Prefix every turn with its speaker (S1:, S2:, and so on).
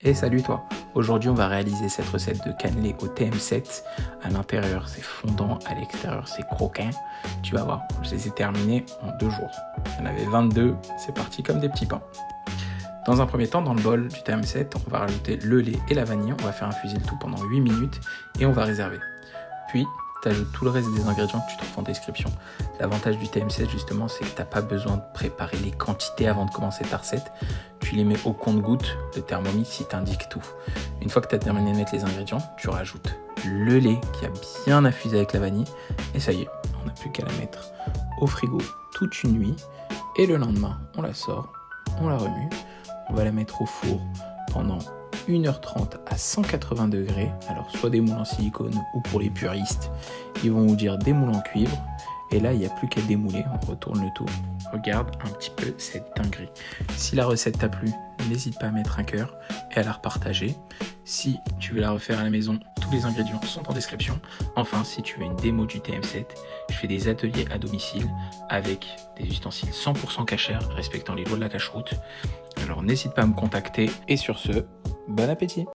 S1: Et salut toi. Aujourd'hui on va réaliser cette recette de cannelé au TM7. À l'intérieur c'est fondant, à l'extérieur c'est croquant. Tu vas voir, je les ai terminés en 2 jours. Il y en avait 22, c'est parti comme des petits pains. Dans un premier temps, dans le bol du TM7, on va rajouter le lait et la vanille. On va faire infuser le tout pendant 8 minutes et on va réserver. Puis tu ajoutes tout le reste des ingrédients que tu trouves en description. L'avantage du TM7 justement, c'est que tu n'as pas besoin de préparer les quantités avant de commencer ta recette. Tu les mets au compte-gouttes, le Thermomix il t'indique tout. Une fois que tu as terminé de mettre les ingrédients, tu rajoutes le lait qui a bien infusé avec la vanille et ça y est, on n'a plus qu'à la mettre au frigo toute une nuit et le lendemain on la sort, on la remue, on va la mettre au four pendant 1h30 à 180 degrés, alors soit des moules en silicone ou pour les puristes, ils vont vous dire des moules en cuivre. Et là, il n'y a plus qu'à démouler, on retourne le tout. Regarde un petit peu cette dinguerie. Si la recette t'a plu, n'hésite pas à mettre un cœur et à la repartager. Si tu veux la refaire à la maison, tous les ingrédients sont en description. Enfin, si tu veux une démo du TM7, je fais des ateliers à domicile avec des ustensiles 100% cachers, respectant les lois de la cache-route. Alors n'hésite pas à me contacter. Et sur ce, bon appétit!